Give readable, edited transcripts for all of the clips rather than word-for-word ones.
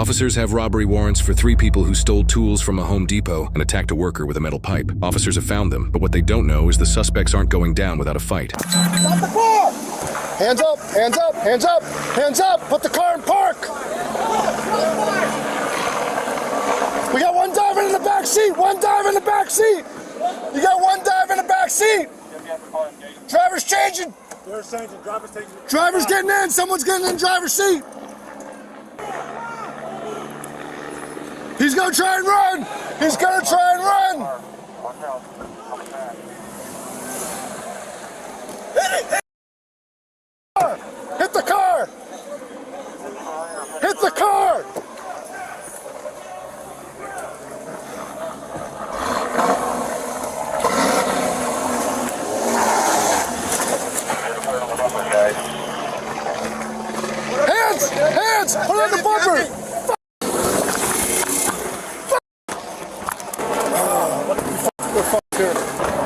Officers have robbery warrants for 3 people who stole tools from a Home Depot and attacked a worker with a metal pipe. Officers have found them, but what they don't know is the suspects aren't going down without a fight. Stop the car! Hands up, hands up, hands up, hands up! Put the car in park! We got one diver in the back seat! One diver in the back seat! You got one diver in the back seat! Driver's changing! Driver's getting in! Someone's getting in driver's seat! He's gonna try and run! He's gonna try and run! Hit the car! Hit the car! Hands! Hands! Put on the bumper!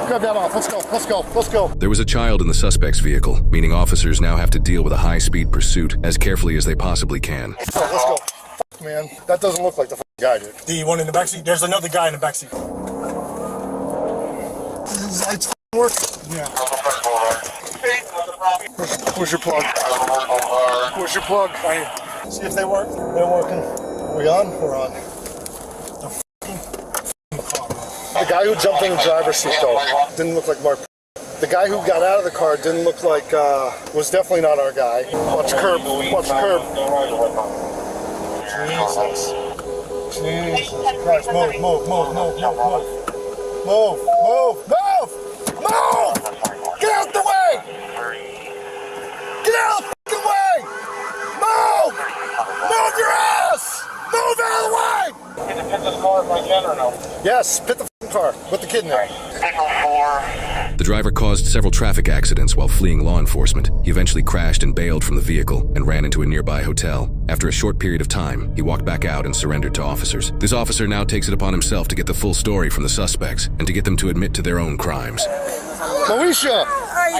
Grab that off. Let's go. Let's go. Let's go. There was a child in the suspect's vehicle, meaning officers now have to deal with a high-speed pursuit as carefully as they possibly can. Let's go. Man, that doesn't look like the guy, dude. The one in the backseat? There's another guy in the backseat. It's work? Yeah. Where's your plug? Where's your plug? Right here. See if they work. They're working. We on? We're on. The guy who jumped in the driver's seat, though, didn't look like Mark. The guy who got out of the car didn't look like, was definitely not our guy. Watch curb. Watch curb. Jesus. Jesus Christ. Move, move, move, move, move, move. Move, move, move! Move! Get out the way! Get out of the way! Move! Move your ass! Move out of the way! Can you pit this car if I can or no? Yes, pit the car. Put the kid in there. The driver caused several traffic accidents while fleeing law enforcement. He eventually crashed and bailed from the vehicle and ran into a nearby hotel. After a short period of time, he walked back out and surrendered to officers. This officer now takes it upon himself to get the full story from the suspects and to get them to admit to their own crimes. Moesha,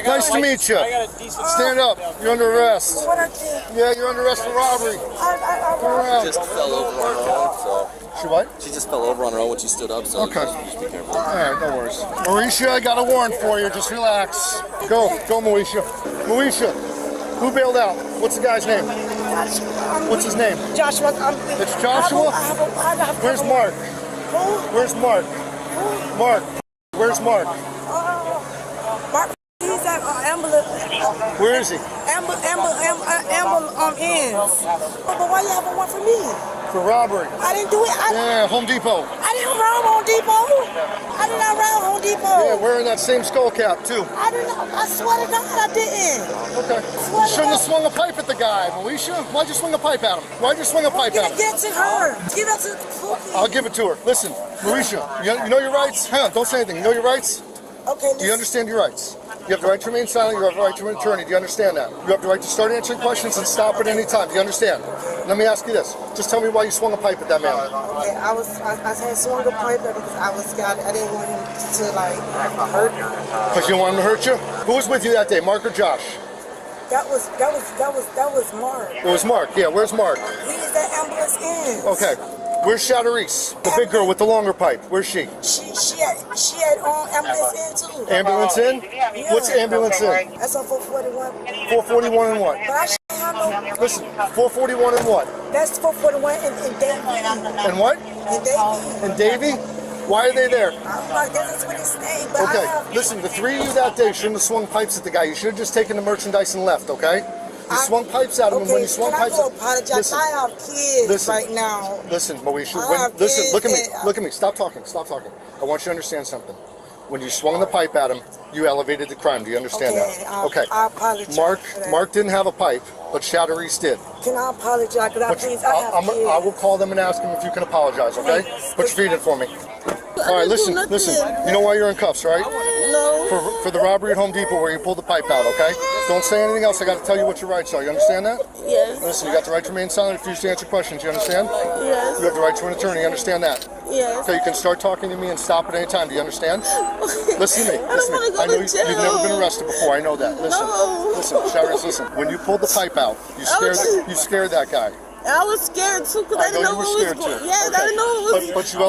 nice to meet you. Stand up. You're under arrest. Yeah, you're under arrest for robbery. She just fell over on her own, so. She what? She just fell over on her own when she stood up, so okay. Just be careful. All right, no worries. Moesha, I got a warrant for you. Just relax. Go, Moesha. Moesha, who bailed out? What's the guy's name? What's his name? Joshua. It's Joshua? Where's Mark? Where's Mark? Mark. Where's Mark? Mark, he's at ambulance. Where is he? Ambulance ends. But why you have a warrant for me? For robbery. I didn't do it. Yeah, Home Depot. I didn't rob Home Depot. I did not rob Home Depot. Yeah, wearing that same skull cap, too. I didn't. I swear to God, I didn't. Okay. You shouldn't have swung a pipe at the guy, Moesha. Why'd you swing a pipe at him? Why'd you swing a pipe at him? Get it to her. Give it to the I'll give it to her. Listen, Moesha, you know your rights? Hang on, don't say anything. You know your rights? Okay. Do you understand your rights? You have the right to remain silent. You have the right to an attorney. Do you understand that? You have the right to start answering questions and stop at any time. Do you understand? Let me ask you this. Just tell me why you swung a pipe at that man. Okay, I had swung a pipe because I was scared. I didn't want him to like hurt me. Because you didn't want him to hurt you? Who was with you that day, Mark or Josh? That was Mark. It was Mark. Yeah, where's Mark? He's at ambulance ends. Okay. Where's Shadarice? The big girl with the longer pipe. Where's she? She had ambulance in too. Ambulance in? Yeah. What's ambulance in? That's on 441. 441 and what? But I shouldn't have no. Listen, 441 and what? That's 441 in Davie. And what? In Davie. And Davie? Why are they there? I'm like, that's what his name. But Okay, listen, the 3 of you that day shouldn't have swung pipes at the guy. You should have just taken the merchandise and left, okay? You swung pipes at him, and when you swung pipes at him... Apologize. Listen, I have kids right now. Listen, Moesha, look at me. Look at me. Stop talking. Stop talking. I want you to understand something. When you swung the pipe at him, you elevated the crime. Do you understand that? Okay. I apologize. Mark didn't have a pipe, but Shadarice did. Can I apologize? Because I will call them and ask them if you can apologize, okay? Put your feet in for me. All right, listen. You know why you're in cuffs, right? No. For the robbery at Home Depot where you pulled the pipe out, okay? Don't say anything else. I got to tell you what your rights are. You understand that? Yes. Listen, you got the right to remain silent, refuse to answer questions. You understand? Yes. You have the right to an attorney. You understand that? Yes. Okay, you can start talking to me and stop at any time. Do you understand? Listen to me. Listen to me. I know you've never been arrested before. I know that. Listen. No. Listen, Shadarice, listen. When you pulled the pipe out, you scared that guy. I was scared too because I didn't know what was going on. Yes, I didn't know what was. But you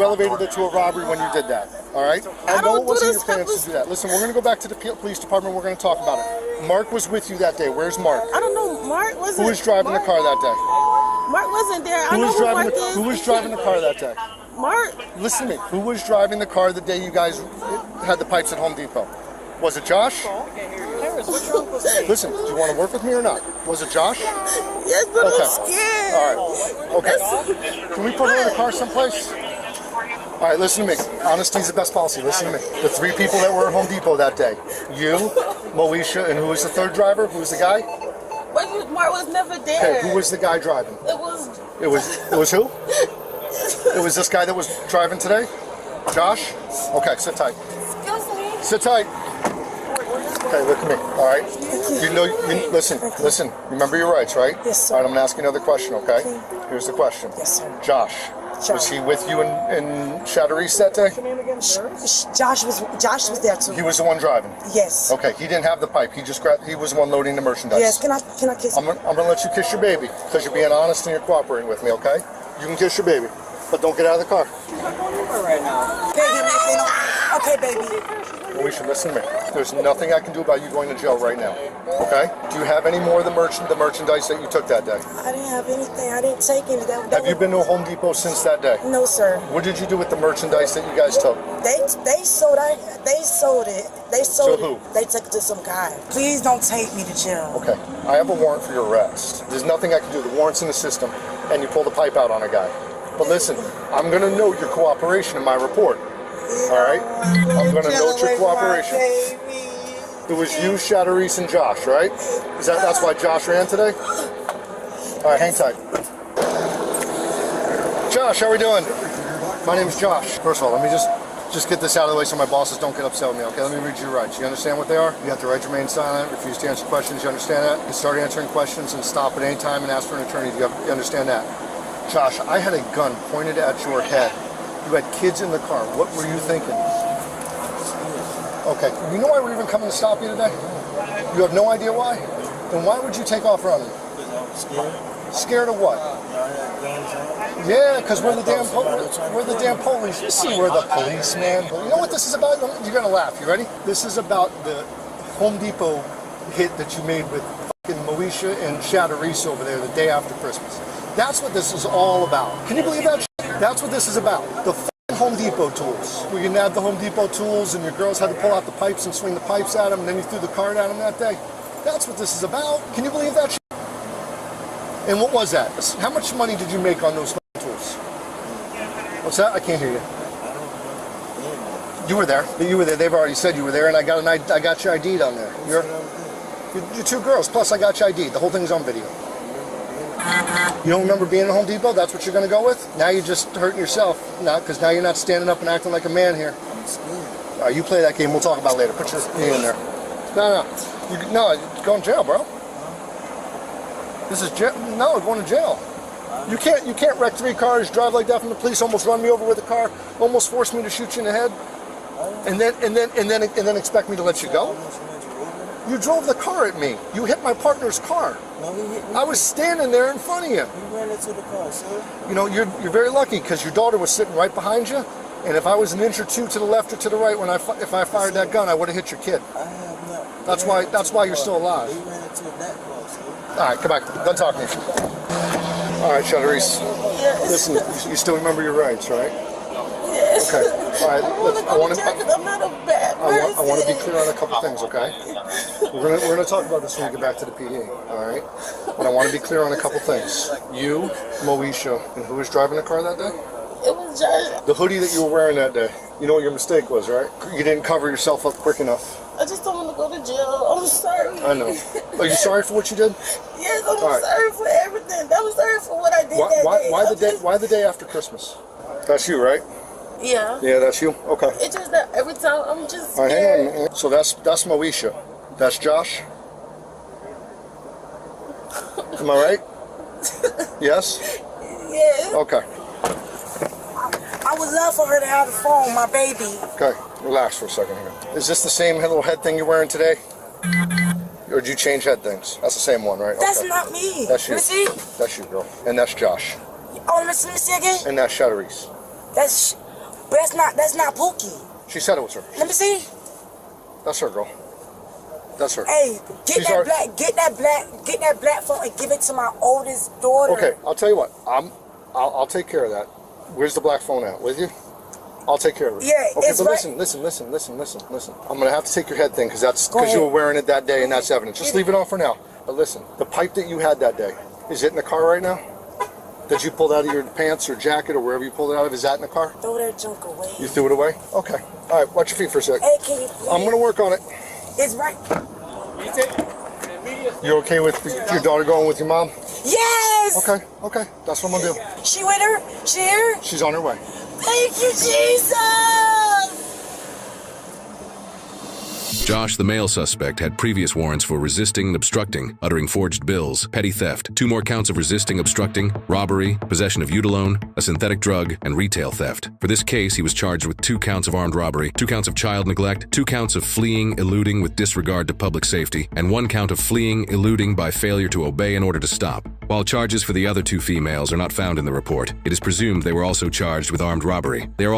elevated it to a robbery when you did that. All right. I know it wasn't your plans to do that. Listen, we're gonna go back to the police department. We're gonna talk about it. Mark was with you that day. Where's Mark? I don't know. Mark wasn't. Who was driving the car that day? Mark wasn't there. I know who Mark is. Who was driving the car that day? Mark. Listen to me. Who was driving the car the day you guys had the pipes at Home Depot? Was it Josh? Listen, do you want to work with me or not? Was it Josh? Yes, but I'm scared. All right. Okay. Can we put her in a car someplace? All right, listen to me. Honesty is the best policy. Listen to me. The 3 people that were at Home Depot that day. You, Moesha, and who was the 3rd driver? Who was the guy? But Mark was never there. Okay, who was the guy driving? It was who? It was this guy that was driving today? Josh? Okay, sit tight. Excuse me. Sit tight. Okay, look at me. All right. Listen. Remember your rights, right? Yes, sir. All right, I'm gonna ask you another question. Okay. Here's the question. Yes, sir. Josh. Was he with you in Chatteris that day? Josh was there too. He was the one driving. Yes. Okay. He didn't have the pipe. He was the one loading the merchandise. Yes. Can I kiss? I'm gonna let you kiss your baby because you're being honest and you're cooperating with me. Okay. You can kiss your baby, but don't get out of the car. Right now. Okay, baby. We should listen to me. There's nothing I can do about you going to jail right now. Okay? Do you have any more of the merchandise that you took that day? I didn't have anything. I didn't take any. Have you been to a Home Depot since that day? No, sir. What did you do with the merchandise that you guys took? They sold it. They sold To who? They took it to some guy. Please don't take me to jail. Okay. I have a warrant for your arrest. There's nothing I can do. The warrant's in the system, and you pulled the pipe out on a guy. But listen, I'm going to note your cooperation in my report. All right? I'm going to note your cooperation. It was you, Chatteris, and Josh, right? That's why Josh ran today? All right, hang tight. Josh, how we doing? My name's Josh. First of all, let me just get this out of the way so my bosses don't get upset with me, okay? Let me read your rights. You understand what they are? You have the right to remain silent, refuse to answer questions. You understand that? You can start answering questions and stop at any time and ask for an attorney. You understand that? Josh, I had a gun pointed at your head. You had kids in the car. What were you thinking? Okay, you know why we're even coming to stop you today? You have no idea why? Then why would you take off running? Scared. Scared of what? Yeah, because we're the damn police. You see, we're the police, man. You know what this is about? You're gonna laugh. You ready? This is about the Home Depot hit that you made with fucking Moesha and Chatteris over there the day after Christmas. That's what this is all about. Can you believe that? That's what this is about. The fucking Home Depot tools. We can have the Home Depot tools, and your girls had to pull out the pipes and swing the pipes at them, and then you threw the card at them that day. That's what this is about. Can you believe that? And what was that? How much money did you make on those tools? What's that? I can't hear you. You were there. You were there. They've already said you were there, and I got your ID down there. You're 2 girls. Plus, I got your ID. The whole thing's on video. You don't remember being at Home Depot? That's what you're going to go with? Now you're just hurting yourself. Because now you're not standing up and acting like a man here. All right, you play that game. We'll talk about it later. Put your knee in there. No. You're going to jail, bro. This is jail. No, going to jail. You can't wreck 3 cars, drive like that from the police, almost run me over with a car, almost force me to shoot you in the head, and then expect me to let you go. You drove the car at me. You hit my partner's car. No, he hit me. I was standing there in front of you. He ran into the car, sir. You know, you're very lucky because your daughter was sitting right behind you, and if I was an inch or 2 to the left or to the right if I fired that gun, I would have hit your kid. I have not. That's why you're still alive. He ran into that car, sir. All right, come back. Done talking to you. All right, Chatteris. Yes. Listen, you still remember your rights, right? Yes. Okay. All right. I want to be clear on a couple things, okay? We're gonna talk about this when we get back to the PD, all right? But I want to be clear on a couple things. You, Moesha, and who was driving the car that day? It was Josh. The hoodie that you were wearing that day. You know what your mistake was, right? You didn't cover yourself up quick enough. I just don't want to go to jail. I'm sorry. I know. Are you sorry for what you did? Yes, I'm sorry for everything. I'm sorry for what I did that day. Why the day after Christmas? That's you, right? Yeah. Yeah, that's you? Okay. It's just that every time I'm just scared. All right, hang on. So that's Moesha. That's Josh? Am I right? Yes? Yes. Okay. I would love for her to have the phone, my baby. Okay. Relax for a second here. Is this the same little head thing you're wearing today? or did you change head things? That's the same one, right? That's Okay. not me. That's you. Let me see. That's you, girl. And that's Josh. Oh, let me see again. And that's Shadowreese. But that's not Pookie. She said it was her. Let me see. That's her, girl. That's her. Hey, get She's that black phone and give it to my oldest daughter. Okay, I'll tell you what. I'll take care of that. Where's the black phone at? With you? I'll take care of it. Yeah, okay, it's but right. listen. I'm gonna have to take your head thing because Go you were ahead. wearing it that day and that's evidence. Just leave it on for now. But listen, the pipe that you had that day, is it in the car right now? Did you pull it out of your pants or jacket or wherever you pulled it out of? Is that in the car? Throw that junk away. You threw it away? Okay. All right, watch your feet for a sec. Hey, can you please? I'm gonna work on it. It's right. You okay with your daughter going with your mom? Yes! Okay. That's what I'm gonna do. She with her? She here? She's on her way. Thank you, Jesus! Josh, the male suspect, had previous warrants for resisting and obstructing, uttering forged bills, petty theft, 2 more counts of resisting, obstructing, robbery, possession of Eutalone, a synthetic drug, and retail theft. For this case, he was charged with 2 counts of armed robbery, 2 counts of child neglect, 2 counts of fleeing, eluding with disregard to public safety, and 1 count of fleeing, eluding by failure to obey an order to stop. While charges for the other 2 females are not found in the report, it is presumed they were also charged with armed robbery. They are all